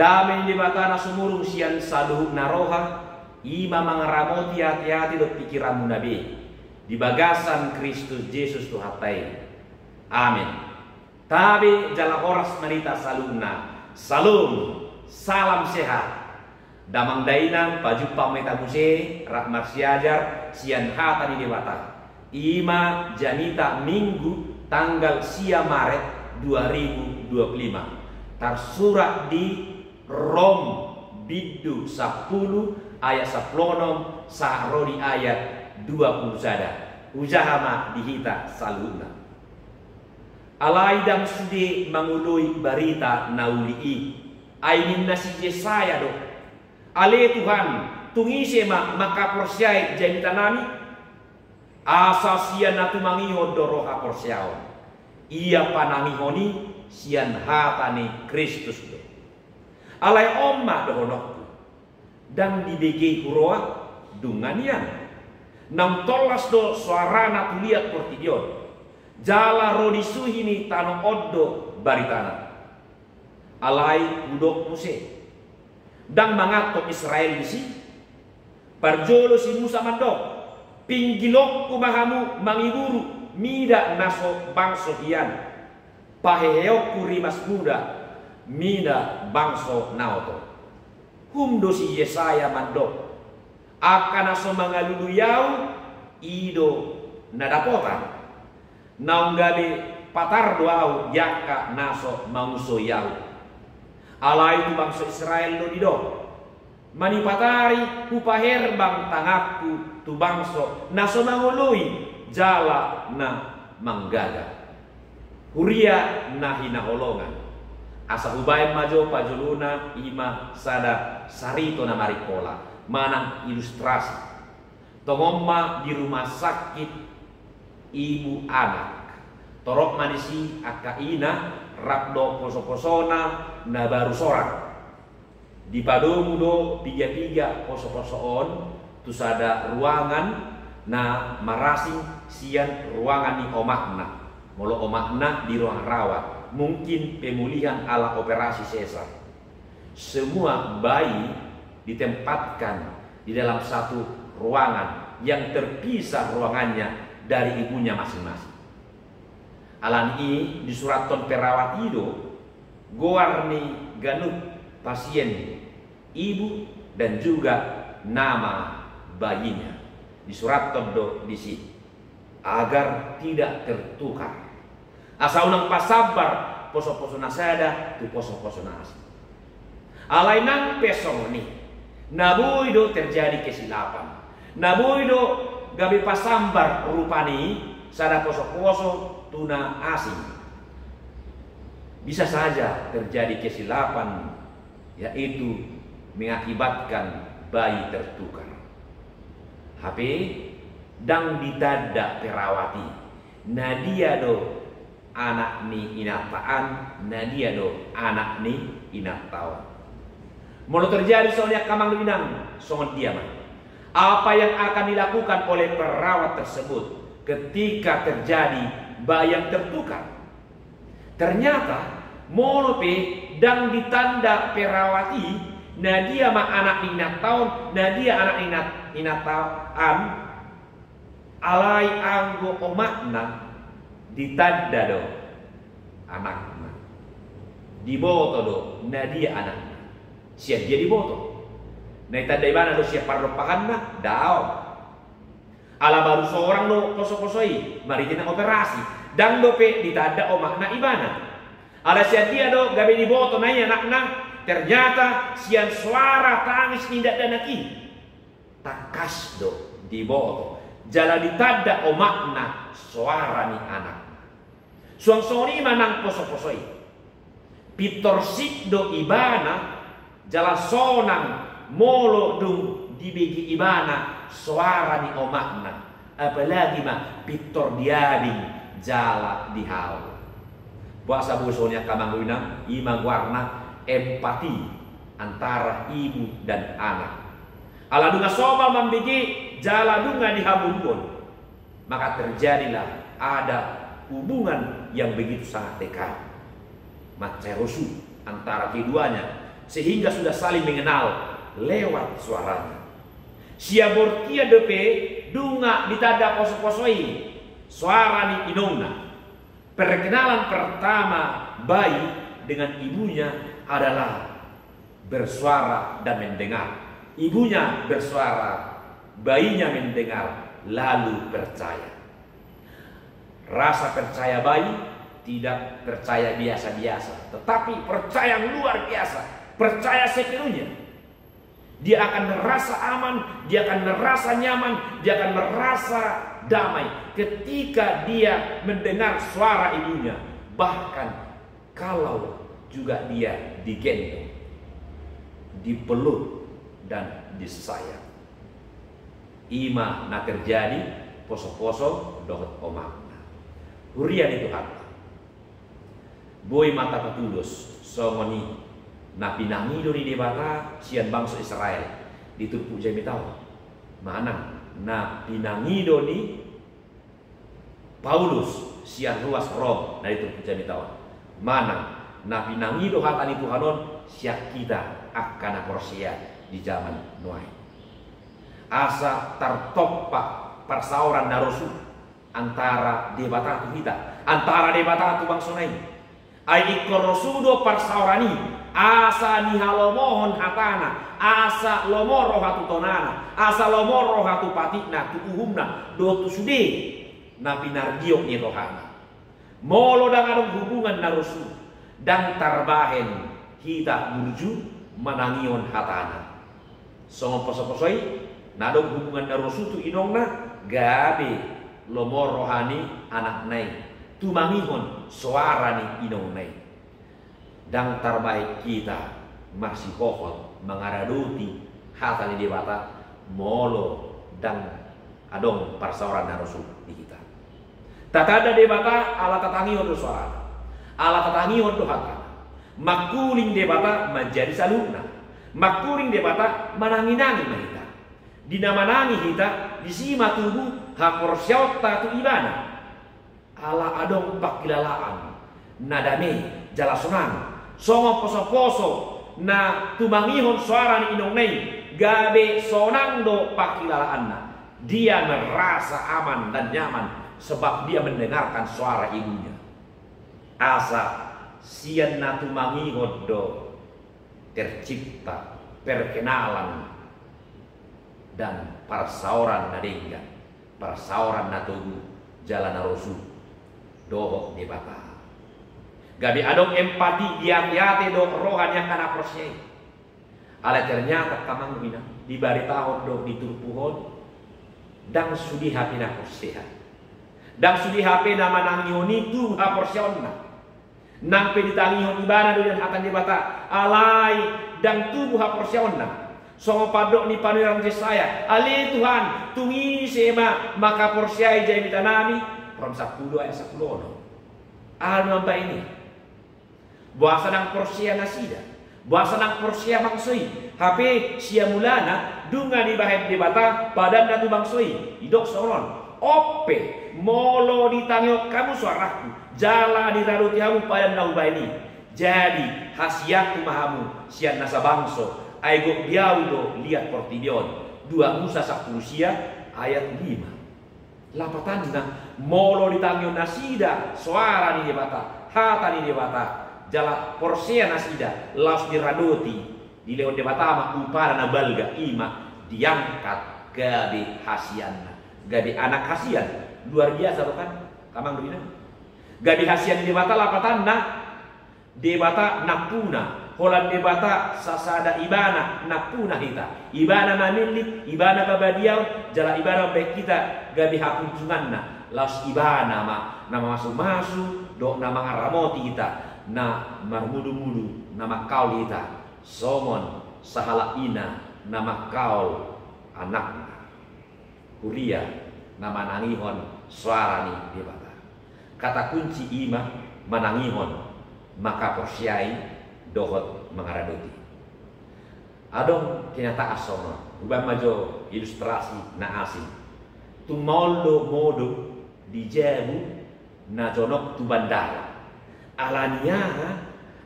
Damai di batana sumurung sian saduhuk naroha. Ima mangaramoti hati-hati do pikiranmu nabi. Di bagasan Kristus Yesus tu hatai. Amin. Tabi jala horas marita salumna. Salum. Salam sehat. Damang dainang pajupang metamuse. Rahmat siajar. Sian hata di dewata. Ima janita minggu tanggal sia Maret 2025. Tersurat di Rom bidu 10 ayat 10 sahrodi ayat 20 sada. Ujahama dihita saluna. Alaidang sudi mangului barita naulii. Ainin nasi Yesaya do. Ale Tuhan tungise maka porsiai janita nami. Asa sian natu mangiho doroha porsiao. Ia panangihoni sian hatani Kristus do. Alai omma dohonokku. Dan dibegi kuroa dunganian. Nam tolas do suarana tuliat portidion. Jala rodi suhini tano oddo baritana. Alai udok muse. Dan mangatok Israel disi. Parjolo si Musa mandok. Pinggilok kumahamu mangiburu. Mida naso bangso hian. Paheheok kurimas muda. Mida bangso naoto. Humdo si Yesaya mandok. Akan aso mangaluluyau. Ido nadapotan. Naunggali patar doau yaka naso mauso yau. Alai tu bangsa Israel lo dido. Mani patari upaher bang tangakku tu bangso naso mangului jala na manggaga. Huria nahina holongan. Asa hubayan majo pajuluna ima sada sarito na marikola. Manang ilustrasi. Tongomma di rumah sakit ibu anak. Torok manisi akaina rapdo poso-posona na baru sorak. Di padomu do tiga-tiga poso-posoon tu sada ruangan na marasing sian ruangan ni omakna. Molo omakna di ruang rawat. Mungkin pemulihan ala operasi sesar. Semua bayi ditempatkan di dalam satu ruangan yang terpisah ruangannya dari ibunya masing-masing. Alan ini di surat ton perawat itu goarni ganut pasien ibu dan juga nama bayinya di surat ton do di sini agar tidak tertukar. Asal unang pasabar poso-poso nasada tu poso-poso nasi. Alai nang pesong ni nabui do terjadi kesilapan. Nabui do gabi pasambar rupani sada poso-poso tuna asing. Bisa saja terjadi kesilapan, yaitu mengakibatkan bayi tertukar. HP dang ditada perawati. Nadia do anak ni inataan, nadia do anak ni inatawan. Mau terjadi soalnya kamang luinang, songon diaman. Apa yang akan dilakukan oleh perawat tersebut ketika terjadi bayi yang tertukar? Ternyata molope dang ditanda perawati nadia ma anak inat tahun, nadia anak inat tahun alai anggo omakna ditanda do anakna diboto do nadia anakna siap dia diboto na itanda ibana do siap parlopakanna dao ala baru seorang do koso-kosoi mari kita operasi dang dope ditanda omakna ibana ala siap dia do gabe diboto nanya anakna ternyata sian suara tangis tidak danaki takas do diboto jala ditanda omakna suara ni anak suang-suang manang poso-posoi pitorsik do ibana jala sonang molo dung dibegi ibana suara ni omakna apalagi mah pitor diading jala dihau bahasa busonya kamangguina imang warna empati antara ibu dan anak ala dunga soba membegi jala dunga dihabungkon maka terjadilah ada hubungan yang begitu sangat dekat macerosu antara keduanya sehingga sudah saling mengenal lewat suaranya. Sia bortia depe dunga ditada poso-posoi suara ni inongna. Perkenalan pertama bayi dengan ibunya adalah bersuara dan mendengar. Ibunya bersuara, bayinya mendengar, lalu percaya. Rasa percaya bayi tidak percaya biasa-biasa, tetapi percaya yang luar biasa, percaya sepenuhnya. Dia akan merasa aman, dia akan merasa nyaman, dia akan merasa damai ketika dia mendengar suara ibunya. Bahkan kalau juga dia digendong, dipeluk dan disayang. Ima na terjadi poso-poso dohot omakna. Hurian itu apa? Boy mata patulus songoni na pinangido ni debata sian bangsa Israel diturpu jami tau manang na pinangido ni Paulus sian ruas Rom na diturpu jami tau manang na pinangido hatani Tuhanon siak kita akan porsia di zaman Noai. Asa tertopak persauran narosu antara debata kita, antara debata tu bangsa lain. Ai ikorosudo persaurani asa nihalomohon hatana, asa lomoro hatu tonana, asa lomoro hatu patikna, tu uhumna, do tu sude na pinargiok ni rohana. Molo dengan hubungan narosu dan tarbahen kita burju manangion hatana. Songo poso-posoi nadong hubungan narosu tu inongna gabe lomor rohani anak nai tu mangihon suara ni inong nai. Dan terbaik kita masih pohon mengaraduti hata ni dewata molo dan adong persauran narosu di kita. Tatada debata ala tatangion do suara, ala tatangion do hata. Makuling debata menjadi saluna, makuling debata mananginangi mahita. Dinamanangi kita disima tubuh haporsyauta tu ibana. Ala adong pakilalaan nadame jalasonan songo poso-poso na tumangihon suara ni inong nei gabe sonang do pakilalaanna. Dia merasa aman dan nyaman sebab dia mendengarkan suara ibunya. Asa sian na tumangihon do tercipta perkenalan dan persauran nadengga, persauran natubu jalan narosu dohok debata. Gabi adong empati diat-yate do rohan yang kana prosye. Ale ternyata kamang bina dibari tahun do diturpuhon dang sudi hape na prosyehan. Dang sudi hape na manangioni tu ha prosyeonna. Nang peditangihon ibana do yang akan debata alai dang tubuh ha prosyeonna. Songo padok ni panuran saya. Ali Tuhan tungi sema maka porsyai jai mitanami. From 10 ayat 10 no. Nampak ini. Buasa nang porsia nasida. Buasa nang porsia bangsoi. Hape sia mulana dunga di bahet debata padan datu bangsoi. Idok soron. Ope molo ditangyo kamu suaraku. Jala di raluti hamu padan nahuba ini. Jadi hasiat mahamu sian nasa bangso. Aigok biaudo lihat portidion 2 Musa 10 ayat 5. Lapatan na molo ditangyo nasida suara ni debata hata ni debata jala porsia nasida laus diradoti di leon debata ma upara na balga ima diangkat gabi hasianna gabi anak hasian luar biasa bukan kamang dubina gabi hasian debata lapatan na debata napuna holan debata sasada ibana napuna hita ibana namilit ibana babadiau jala ibana baik kita gabi hapunjunganna laus ibana nama masuk-masuk dok nama ngaramoti kita na marmudu-mudu nama kaul kita somon sahala ina nama kaul anakna kuria nama nangihon suara ni debata kata kunci ima manangihon maka porsyai dohot mengaradoti. Adong kenyataan sono, ubah majo ilustrasi na asin. Tu moldo modo di jebu na jonok tu bandara. Alania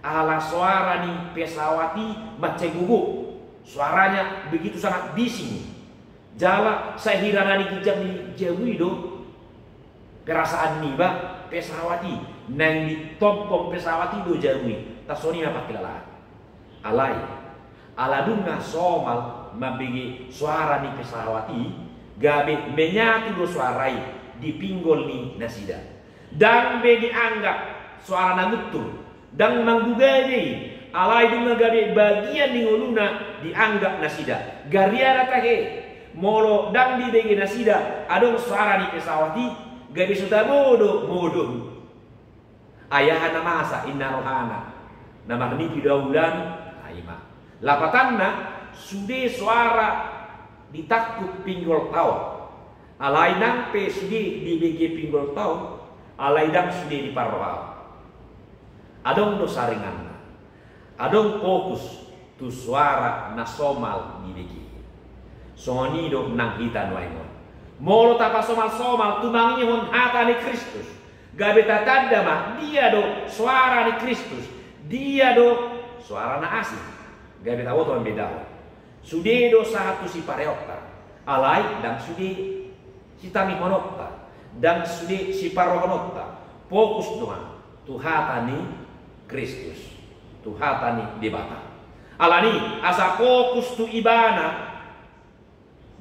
ala suara ni pesawati macam guguk. Suaranya begitu sangat bising. Jala saya hirana ni kijam ni jauh itu perasaan ni ba pesawati nang di tompong pesawati do jauh. Tasoni apa kilala. Alai aladunga somal mabigi suara ni pesawati gabe menyatu do suarai di pinggol ni nasida. Dan be dianggap suara nagutur dan manggugade alai dunga gabe bagian ni ngoluna dianggap nasida. Gariara tahe molo dan di begi nasida adong suara ni pesawati gabe sudah modo ayahan masa inna rohana nama ni pidaulan aima lapatanna sude suara ditakut pinggol tau alai nampe sude di begi pinggol tau alai dang sude di parwau adong do saringan adong fokus tu suara nasomal di begi soni do nang hita noaimon molo tapa somal tumangihon hata ni Kristus gabe tatanda mah dia do suara ni Kristus dia do suara na asing gabe tawo to beda sude do satu si pareokta alai dan sude si tami honokta dan sude si parohonokta fokus doang tu hata ni Kristus tu hata ni debata alani asa fokus tu ibana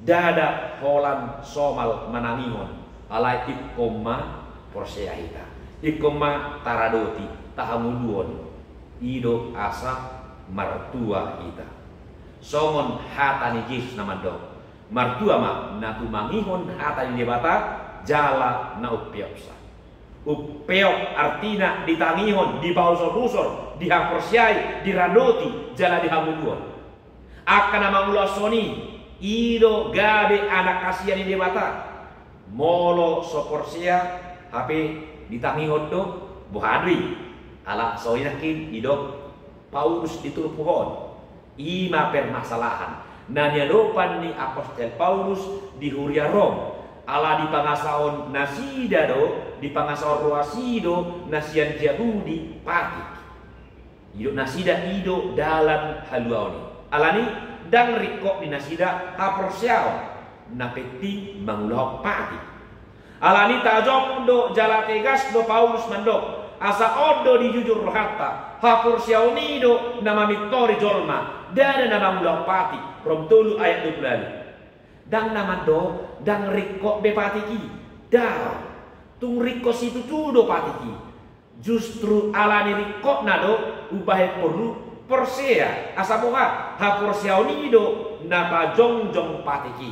dada holan somal manangihon alai ikoma porseahita ikoma taradoti tahamuluon ido asa martua ita songon hatani Yesus namando martua ma natu mangihon hatani debata jala na upiopsa upeok artina ditangihon di bausor-usor dihaporsiai diradoti jala dihamuluon akan namangula soni ido gabe anak kasihan ini debata molo soporsia HP ditangi hodo buhadri ala soinakin ido Paulus diturut pohon ima permasalahan nanya dopan ni apostol Paulus di Huria Rom ala di pangasaon nasida do di pangasaon ruasido nasian Yahudi patik ido nasida ido dalam haluaoni alani dan rikok di nasida haporsiao napeti mangulok pati alani tajong do jala tegas do Paulus mandok asa odo di jujur rohata haporsiao nido nama mitori jolma dan nama mangulok pati rom tulu ayat 20 dan nama do dan rikok bepatiki dah tung rikok situ tudo patiki justru alani rikok nado ubah perlu Porsea asaboha haporsiao nido napa jong patiki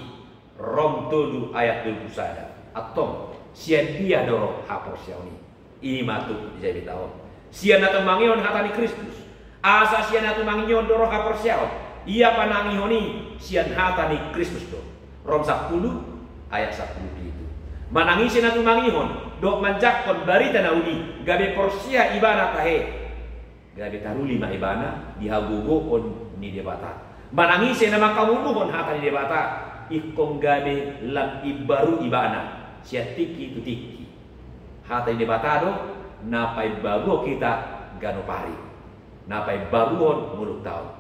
rom tolu ayat 21 atom sian dia doro haporsiao ni imatu jadi tahun sian atau mangion hatani Kristus asa sian atau mangion doro haporsiao ia panangihoni sian hatani Kristus do rom 10 ayat 10 itu manangisin atau mangihon dok manjakon barita naudi gabe porsia ibana tahe gabe taru 5 ibana dihagugo on ni debata manangise nama kamunuhon hata ni debata ikong gabe lam ibaru ibana siatiki tutiki hata ni debata do napai baru kita gano pari napai baruon muluk tau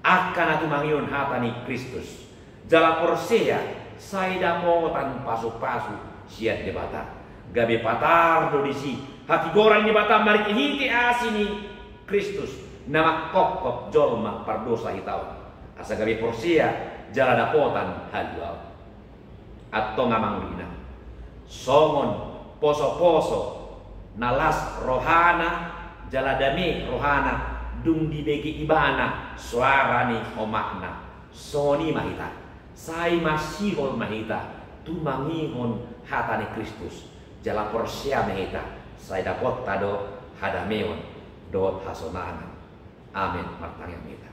akan atu mangion hata ni Kristus jala porsea saida motan pasu-pasu siat debata gabe patar do disi hati gorang debata mari hiti asini Kristus nama kokok jolma pardosa hitau asa gabe porsia jala dapotan haluau atau ngamang bina songon poso-poso nalas rohana jala dame rohana dung di begi ibana suara ni omakna soni mahita sai masihon mahita tu mangihon hatane Kristus jala porsia mahita sai dapot tado hadameon dot hasonangan amin martangyang kita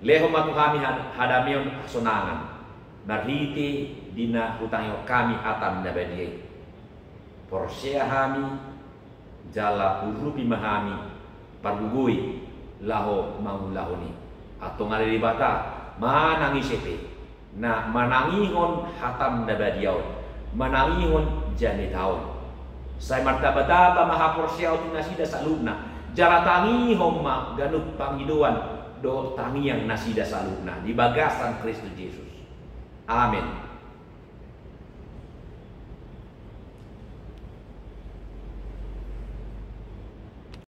leho matu kami hadamion hasonangan narhiti dina hutangyo kami atam nabadie porsia hami jala urupi mahami pargugui laho mangulahoni atau ngale bata manangi sepe na manangihon hatam nabadiaw manangihon jani taon say martabata maha porsia utinasida salubna jala tangi homma ganuk pangiduan do tangi yang nasida saluna di bagasan Kristus Yesus. Amin.